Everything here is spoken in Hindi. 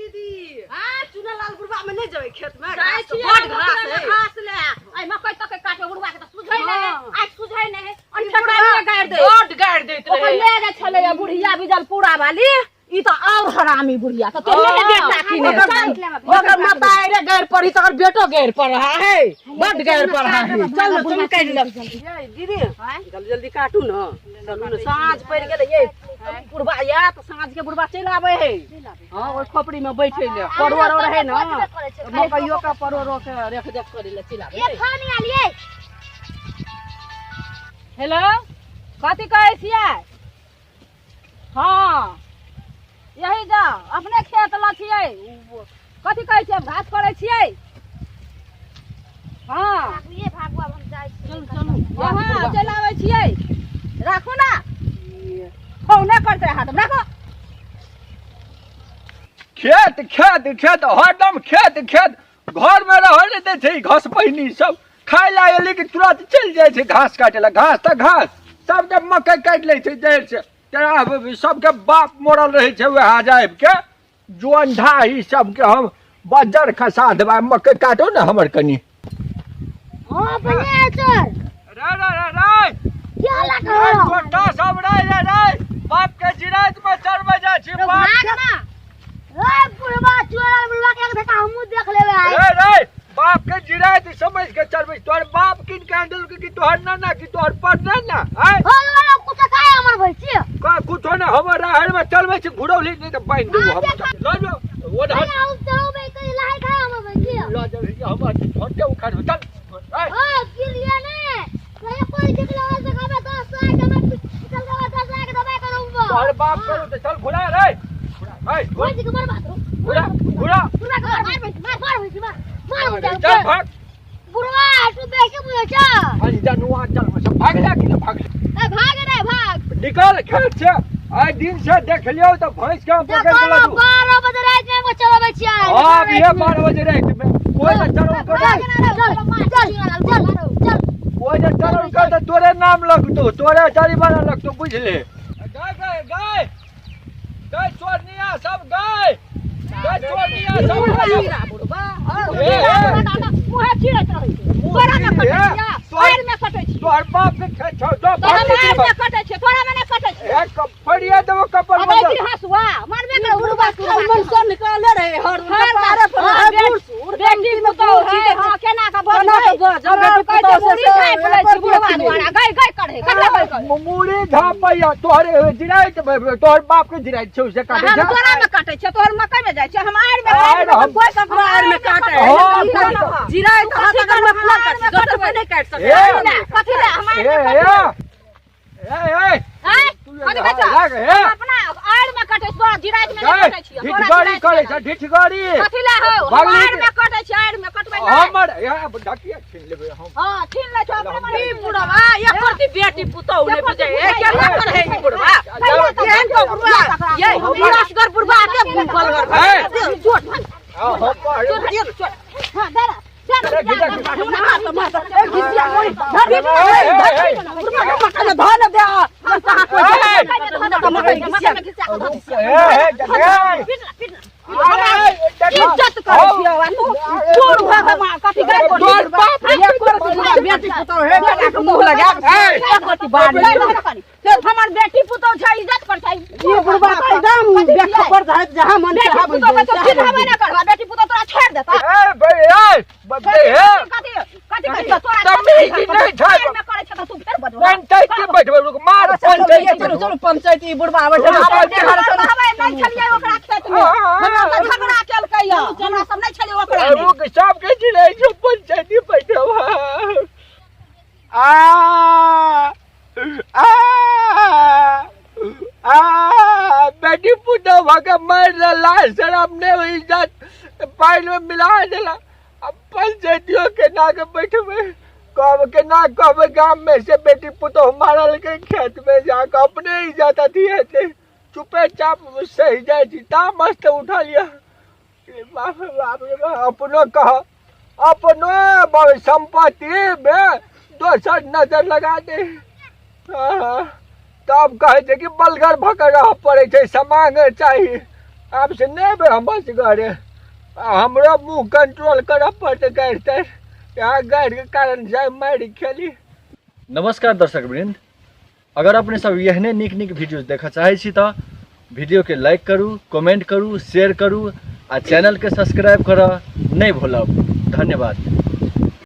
दीदी हां चुना लाल बुढ़वा में नहीं जाए खेत में जाय छी बड़ घास है घास ले आई मकई तक काटे बुढ़वा के त सुझै नहीं आज सुझै नहीं अंठा में गाड़ दे बड़ गाड़ देत ओकर रहे ले जा छले बुढ़िया बिजल पूरा वाली ई तो और हरामी बुढ़िया तो तेरे बेटा की ने ओकर माता रे गैर पड़ी तो बेटो गैर पड़ रहा है बड़ गैर पड़ रहा है चल तुम काट ले ये दीदी जल्दी जल्दी काटू ना चलू ना सांझ पड़ गेले ये बुढ़वा या तो सांझ के बुढ़वा चल आवे है हां ओइ खोपड़ी में बैठे ले परवर और है ना मकइयो का परवर के रेख देख करे ले चिल्लावे ये खानी आलिए हेलो कथी कहै छियै हाँ यही जा अपने खेत ल छियै कथी कहै छियै घास करै छियै हाँ ये भागवा हम जाय चल चलू यहाँ चलि आबै छियै राखू ना फोने करते हाथ राखो खेत खेत खेत हरदम खेत खेत घर में रह नहीं दे छै घास पहिनी सब खाय ला एली कि तुरंत चल जाय छै घास काटे ला घास त घास सबके मकई काट ले छै देर से तेरा सबके बाप मरल रहे छै वह जाब के जोंधा ही सबके हम बजर खसा देबा मकई काटो ना हमर कनी हां बने सर रे रे रे रे क्या लगा छोटा सब रे रे रे बाप के जिरात में चढ़ जा छी बाप भाग ना ए बुढ़वा चोरा बुढ़वा के देखा हमहु देख लेबे आई रे रे बाप के जिरात समझ के चढ़बे तोर बाप किन कैंडल के तोहर नाना की तोहर पढ़ना ना है हो कुछ काय हमर भई छी का कुछो ना हमर राहर में चलबे छी घुरौली नहीं त बांध देबो हम ल जो वो ढस ना तो बे कई लाई काय हमर भई छी ल जो हमर छोटे उखाड़ चल ओ किलिया ने कहीं कोई दिखला से कबे 10 लाख में चल दवा 10 लाख दबाई करूंगा तोहर बाप करू त चल घुरा रे भाई कोई दिख मार बात घुरा घुरा बुढ़वा के मार चल भाग बुढ़वा तू देखे मुझे जा अंजनुआ चल सब भाग जा कि भाग ए भाग रे भाग निकाल खेत से आइ दिन से देख लियो तो भैंस के पकड़ के ला दू 12 बजे रात में चलावे छी हां ये 12 बजे रात में कोई न चलो चल कोई न चलो कर तो तोरे नाम लगतो तोरे जरिमाना लगतो बुझ ले गाय गाय गाय चोरनिया सब गाय चोरनिया सब बुढ़वा मुहे चिड़ै चढ़ै छै तोरा में कटै छै और में कटै छै तोहर बाप के खेत छौ तो तोरा में कटै छै तोरा में नहीं कटै छै एक फड़िया देबो कपड़ अब ऐसी हंसुआ मारबे के बुढ़वा मन से निकाले रहे हर हर बेटी मुतो है हां केना का बना जब कहै छै मुड़ी खाइ पड़ै छै बुढ़वा द्वारा गई गई करे कतला गई करे मुड़ी झापैया तोहरे जिराइत तोहर बाप के जिराइत छौ से काटे हम तोरा में काटै छै तोहर मकई में जाइ छै हम आड़ में हम कोई ककरो आड़ में काटै जिराय तो हाथ अगर में फला काट गटर पे नहीं काट सकते कथि ले हम आड़ में ए कथि बच्चा अपना आड़ में काटै तोरा जिराइत में नहीं काटै छी ढिठगाड़ी करे छ ढिठगाड़ी कथि ले हो हम आड़ में काटै छी आड़ में कटबै नहीं हमर ढकिया छीन लेबे हम हां छीन ले छ अपने मन ई बुढ़वा एक करती बेटी पुतौ ने बुझे ए केना करे ई बुढ़वा केहन तो बुढ़वा ये विनाशगर बुढ़वा के बलगर जोट हम पर हां दरा हमार बेटी पुतौ छै इज्जत कर छै ये बुढ़वा एकदम देख पर जात जहां मन से बेटी पुतौ के तो फिर हवे ना करबा बेटी पुतौ तोरा छोड़ देता ए भाई ए बब्बे हे कथि कहै छ तोरा तमीज नहीं छै में करे छ त तू फिर बदवा पंचायत के बैठबे रुक मार पंचायत चलो चलो पंचायत ई बुढ़वा आवे हवे नहीं छलिए ओकरा खेत में हमरा त झगड़ा केलकै या हमरा सब नहीं छलिए ओकरा में रुक सब के जिले जो पंचायत बैठबा बेटी पुतौ भके मार लाल शराब ने इज्जत पाइन में मिला देला अब पंचायतियों के ना के बैठबे कब के ना कब गांव में से बेटी पुतौ मारल के खेत में जाकर अपने इज्जत दिए थे चुपे चाप सही जाए थी ता मस्त उठा लिया बाप रे बाप अपनो कहा अपनो संपत्ति में दोसर नजर लगा दे तब कहे कि बलगर भकर रह पड़े सामान चाहिए आपसे नहीं बे हम बस गए हमरा मुंह कंट्रोल कर पड़ते गाड़ी यहाँ गाड़ी के कारण जाए मारी खेली। नमस्कार दर्शक वृंद, अगर अपने सब एहने नीक नीक वीडियो देखा चाहे छी तो वीडियो के लाइक करू, कमेंट करू, शेयर करू आ चैनल के सब्सक्राइब कर नहीं भूलब। धन्यवाद।